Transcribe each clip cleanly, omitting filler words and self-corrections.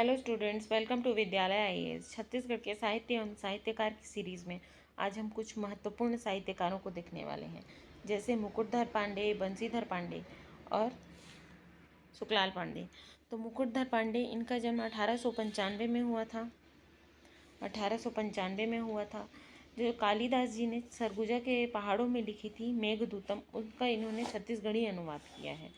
Hello students, welcome to विद्यालय IAS. Chhattisgarh के साहित्य एवं साहित्यकार की सीरीज़ में आज हम कुछ महत्वपूर्ण साहित्यकारों को देखने वाले हैं, जैसे मुकुटधर पांडे, बंसीधर पांडे और सुखलाल पांडे। तो मुकुटधर पांडे, इनका जन्म 1895 में हुआ था। 1895 में हुआ था। जो कालिदास जी ने सरगुजा के पहाड़ों में लिखी थी मेघदूतम, उसका इन्होंने छत्तीसगढ़ी अनुवाद किया है।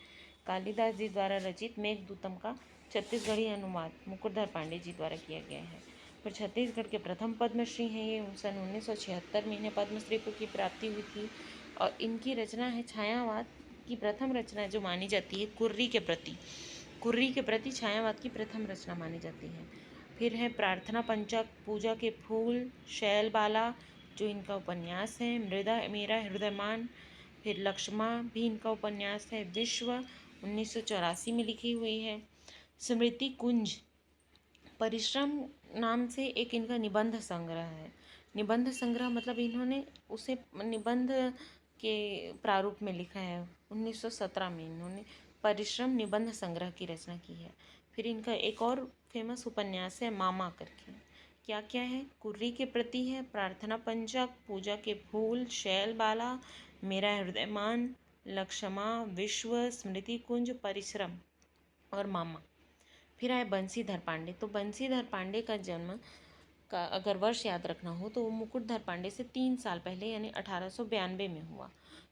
कालिदास जी द्वारा रचित मेघदूतम का छत्तीसगढ़ी अनुवाद मुकुटधर पांडे जी द्वारा किया गया है। फिर छत्तीसगढ़ के प्रथम पद्मश्री हैं ये। सन 1976 में इन्हें पद्मश्री की प्राप्ति हुई थी। और इनकी रचना है छायावाद की प्रथम रचना जो मानी जाती है कुर्री के प्रति छायावाद की प्रथम रचना मानी जाती है। फिर है प्रार्थना पंचक, पूजा के फूल, शैलबाला जो इनका उपन्यास है, मृदा मेरा हृदयमान। फिर लक्ष्मा भी इनका उपन्यास है, विश्व 1984 में लिखी हुई है। स्मृति कुंज परिश्रम नाम से एक इनका निबंध संग्रह है। निबंध संग्रह मतलब इन्होंने उसे निबंध के प्रारूप में लिखा है। 1917 में इन्होंने परिश्रम निबंध संग्रह की रचना की है। फिर इनका एक और फेमस उपन्यास है मामा करके। क्या क्या है? कुर्री के प्रति है, प्रार्थना पंचक, पूजा के फूल, शैलबाला, मेरा हृदयमान, लक्ष्मा, विश्व, स्मृति कुंज, परिश्रम और मामा। फिर आए बंसीधर पांडे। तो बंसीधर पांडे का जन्म का अगर वर्ष याद रखना हो तो वो मुकुटधर पांडे से 3 साल पहले यानी 1892 में हुआ।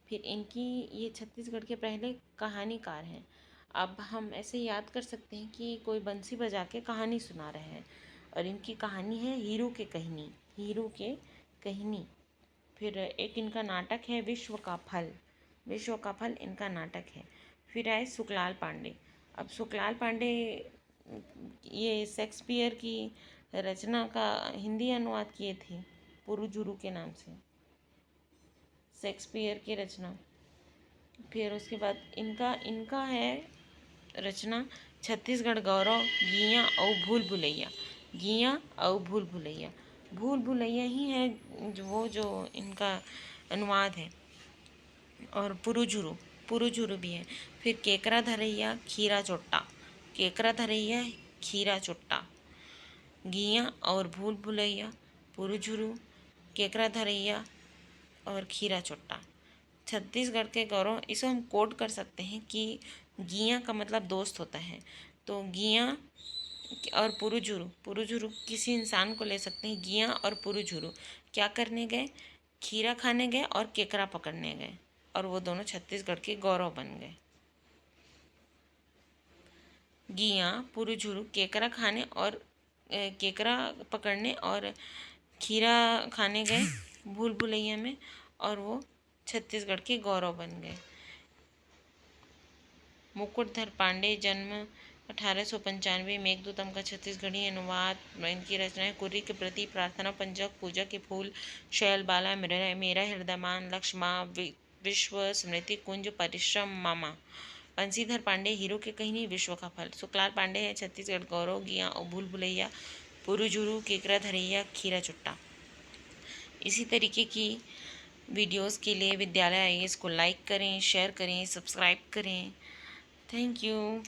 फिर इनकी ये छत्तीसगढ़ के पहले कहानीकार हैं। अब हम ऐसे याद कर सकते हैं कि कोई बंसी बजा के कहानी सुना रहे हैं, और इनकी कहानी है हीरू के कहनी। फिर एक इनका नाटक है विश्व का फल इनका नाटक है। फिर आए सुखलाल पांडे। अब सुखलाल पांडे ये शेक्सपियर की रचना का हिंदी अनुवाद किए थे पुरुजुरु के नाम से, शेक्सपियर की रचना। फिर उसके बाद इनका इनका है रचना छत्तीसगढ़ गौरव, गीया और भूल भुलैया। भूल भुलैया ही है जो इनका अनुवाद है। और पुरुजुरु भी है। फिर केकरा धरैया खीरा चोट्टा, गीया और भूल भुलैया, पुरुजुरु, केकरा धरैया और खीरा चोट्टा। छत्तीसगढ़ के गौरव, इसे हम कोड कर सकते हैं कि गीया का मतलब दोस्त होता है। तो गीया और पुरुजुरु किसी इंसान को ले सकते हैं। गीया और पुरुजुरु क्या करने गए? खीरा खाने गए और केकरा पकड़ने गए, और वो दोनों छत्तीसगढ़ के गौरव बन गए। गीया पुरुजुरु केकरा पकड़ने और खीरा खाने गए भूल भुलैया में, और वो छत्तीसगढ़ के गौरव बन गए। मुकुटधर पांडे जन्म 1895, मेघदूतम का छत्तीसगढ़ी अनुवाद। इनकी रचनाएं कुर्री के प्रति, प्रार्थना पंचक, पूजा के फूल, शैलबाला, मेरा हृदयमान, लक्ष्मा, विश्व, स्मृति कुंज, परिश्रम, मामा। बंसीधर पांडे हीरो के कहनी, विश्व का फल। सुखलाल पांडे है छत्तीसगढ़ गौरव, गीया और भूल भुलैया, पुरुजुरु, केकरा धरैया, खीरा चुट्टा। इसी तरीके की वीडियोस के लिए विद्यालय आईएएस को लाइक करें, शेयर करें, सब्सक्राइब करें। Thank you.